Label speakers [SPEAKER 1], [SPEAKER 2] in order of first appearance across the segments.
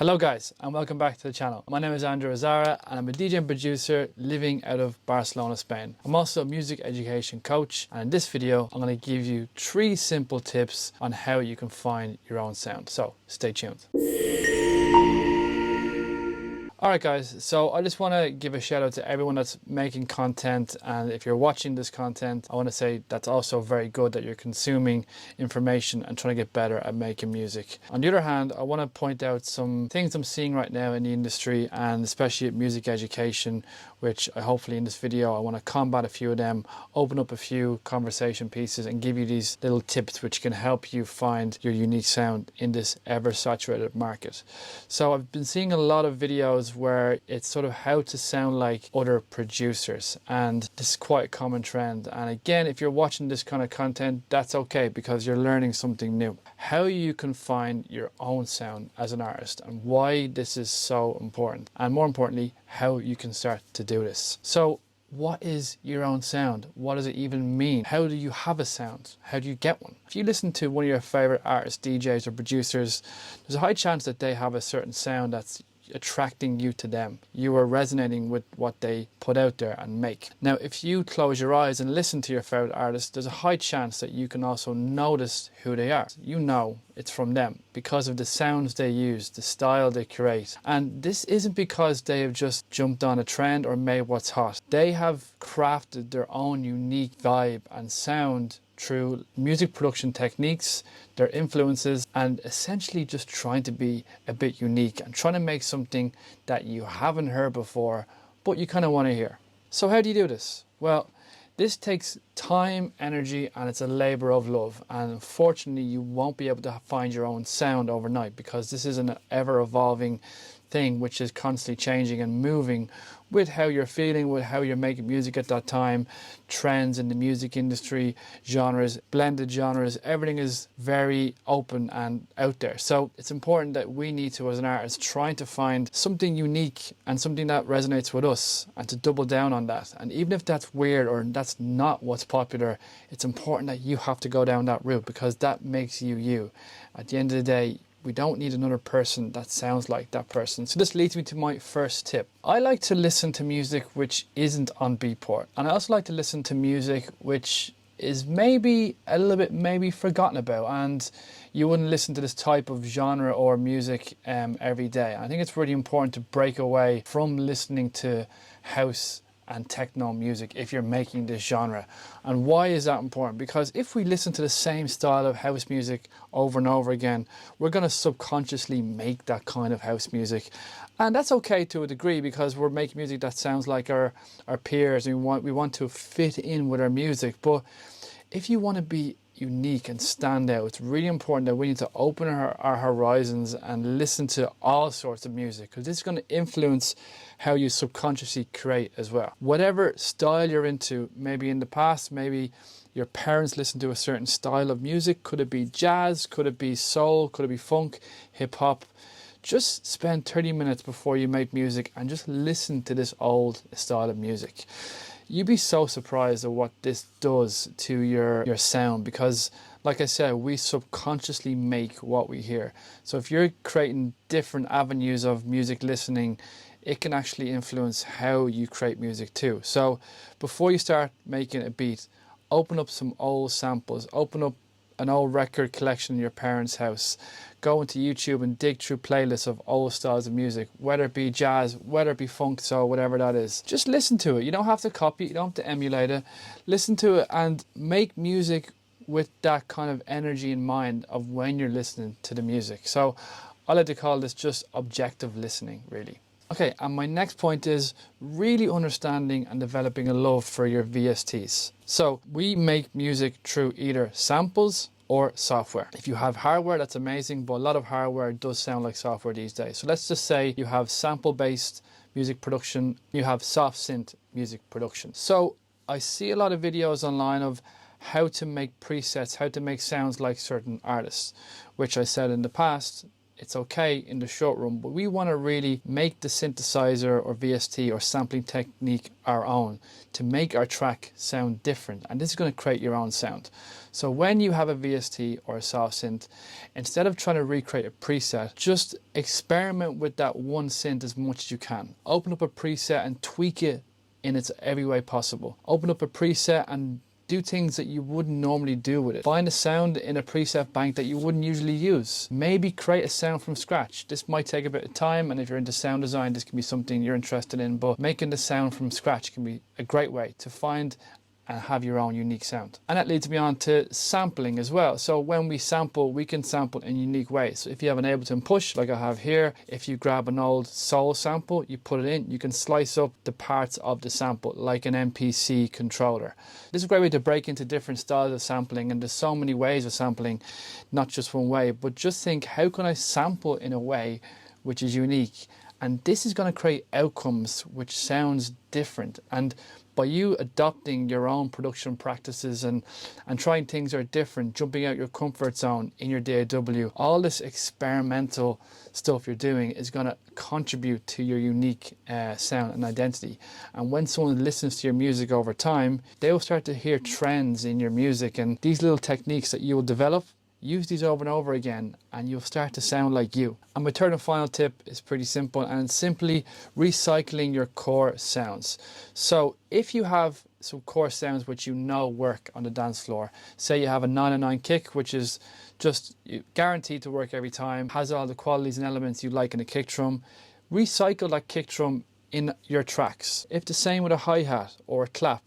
[SPEAKER 1] Hello guys, and welcome back to the channel. My name is Andrew Azara and I'm a DJ and producer living out of Barcelona, Spain. I'm also a music education coach, and in this video I'm going to give you 3 simple tips on how you can find your own sound. So stay tuned. Alright guys, so I just want to give a shout out to everyone that's making content, and if you're watching this content, I want to say that's also very good that you're consuming information and trying to get better at making music. On the other hand, I want to point out some things I'm seeing right now in the industry, and especially at music education, which hopefully in this video I want to combat a few of them, open up a few conversation pieces and give you these little tips which can help you find your unique sound in this ever saturated market. So I've been seeing a lot of videos where it's sort of how to sound like other producers, and this is quite a common trend. And again, if you're watching this kind of content, that's okay, because you're learning something new. How you can find your own sound as an artist and why this is so important, and more importantly, how you can start to do this. So what is your own sound? What does it even mean? How do you have a sound? How do you get one? If you listen to one of your favorite artists, DJs or producers, there's a high chance that they have a certain sound that's attracting you to them. You are resonating with what they put out there and make. Now, if you close your eyes and listen to your favorite artist, there's a high chance that you can also notice who they are. You know it's from them because of the sounds they use, the style they create. And this isn't because they have just jumped on a trend or made what's hot. They have crafted their own unique vibe and sound through music production techniques, their influences, and essentially just trying to be a bit unique and trying to make something that you haven't heard before, but you kind of want to hear. So how do you do this? Well, this takes time, energy, and it's a labor of love. And unfortunately, you won't be able to find your own sound overnight, because this is an ever-evolving thing which is constantly changing and moving with how you're feeling, with how you're making music at that time, trends in the music industry, genres, blended genres, everything is very open and out there. So it's important that we need to, as an artist, trying to find something unique and something that resonates with us, and to double down on that. And even if that's weird or that's not what's popular, it's important that you have to go down that route, because that makes you you. At the end of the day, we don't need another person that sounds like that person. So this leads me to my first tip. I like to listen to music which isn't on Beatport. And I also like to listen to music which is maybe a little bit maybe forgotten about, and you wouldn't listen to this type of genre or music every day. I think it's really important to break away from listening to house and techno music if you're making this genre. And why is that important? Because if we listen to the same style of house music over and over again, we're going to subconsciously make that kind of house music. And that's okay to a degree, because we're making music that sounds like our peers, and we want to fit in with our music. But if you want to be unique and stand out, it's really important that we need to open our horizons and listen to all sorts of music, because this is going to influence how you subconsciously create as well. Whatever style you're into, maybe in the past, maybe your parents listened to a certain style of music. Could it be jazz? Could it be soul? Could it be funk, hip hop? Just spend 30 minutes before you make music and just listen to this old style of music. You'd be so surprised at what this does to your sound, because like I said, we subconsciously make what we hear. So if you're creating different avenues of music listening, it can actually influence how you create music too. So before you start making a beat, open up some old samples, open up an old record collection in your parents' house, go into YouTube and dig through playlists of old styles of music, whether it be jazz, whether it be funk, soul, whatever that is. Just listen to it. You don't have to copy it, you don't have to emulate it. Listen to it and make music with that kind of energy in mind of when you're listening to the music. So I like to call this just objective listening, really. Okay, and my next point is really understanding and developing a love for your VSTs. So we make music through either samples or software. If you have hardware, that's amazing, but a lot of hardware does sound like software these days. So let's just say you have sample-based music production, you have soft synth music production. So I see a lot of videos online of how to make presets, how to make sounds like certain artists, which I said in the past it's okay in the short run, but we want to really make the synthesizer or VST or sampling technique our own to make our track sound different. And this is going to create your own sound. So when you have a VST or a soft synth, instead of trying to recreate a preset, just experiment with that one synth as much as you can. Open up a preset and tweak it in its every way possible. Open up a preset and do things that you wouldn't normally do with it. Find a sound in a preset bank that you wouldn't usually use. Maybe create a sound from scratch. This might take a bit of time, and if you're into sound design, this can be something you're interested in, but making the sound from scratch can be a great way to find and have your own unique sound. And that leads me on to sampling as well. So when we sample, we can sample in unique ways. So if you have an Ableton Push, like I have here, if you grab an old soul sample, you put it in, you can slice up the parts of the sample like an MPC controller. This is a great way to break into different styles of sampling, and there's so many ways of sampling, not just one way, but just think, how can I sample in a way which is unique? And this is going to create outcomes which sounds different. And by you adopting your own production practices and trying things that are different, jumping out your comfort zone in your DAW, all this experimental stuff you're doing is going to contribute to your unique sound and identity. And when someone listens to your music over time, they will start to hear trends in your music, and these little techniques that you will develop, use these over and over again and you'll start to sound like you. And my third and final tip is pretty simple, and it's simply recycling your core sounds. So if you have some core sounds which you know work on the dance floor, say you have a 909 kick, which is just guaranteed to work every time, has all the qualities and elements you like in a kick drum, recycle that kick drum in your tracks. If the same with a hi-hat or a clap,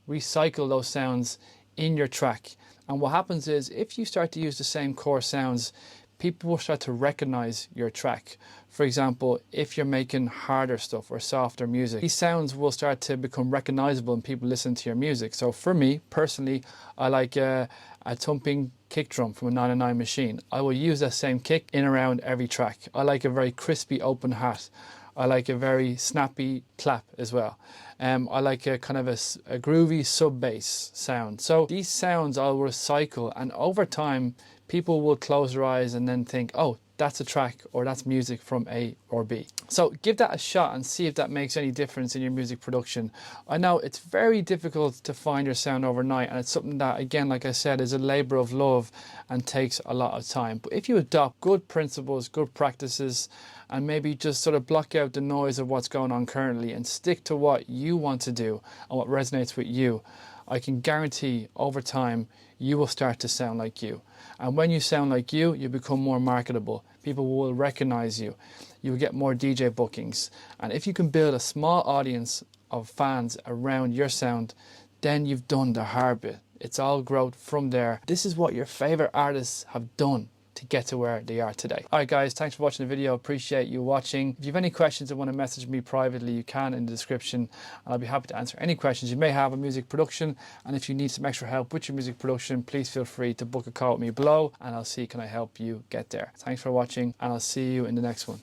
[SPEAKER 1] recycle those sounds in your track. And what happens is, if you start to use the same core sounds, people will start to recognize your track. For example, if you're making harder stuff or softer music, these sounds will start to become recognizable and people listen to your music. So for me personally, I like a thumping kick drum from a 909 machine. I will use that same kick in around every track. I like a very crispy open hat. I like a very snappy clap as well. I like a kind of a groovy sub bass sound. So these sounds I'll recycle, and over time people will close their eyes and then think, oh, that's a track or that's music from A or B. So give that a shot and see if that makes any difference in your music production. I know it's very difficult to find your sound overnight, and it's something that, again, like I said, is a labor of love and takes a lot of time. But if you adopt good principles, good practices, and maybe just sort of block out the noise of what's going on currently and stick to what you want to do and what resonates with you, I can guarantee over time you will start to sound like you. And when you sound like you become more marketable. People will recognize you. You will get more DJ bookings. And if you can build a small audience of fans around your sound, then you've done the hard bit. It's all growth from there. This is what your favorite artists have done to get to where they are today. Alright guys, thanks for watching the video. Appreciate you watching. If you have any questions or want to message me privately, you can in the description, and I'll be happy to answer any questions you may have on music production. And if you need some extra help with your music production, please feel free to book a call with me below, and I'll see can I help you get there. Thanks for watching, and I'll see you in the next one.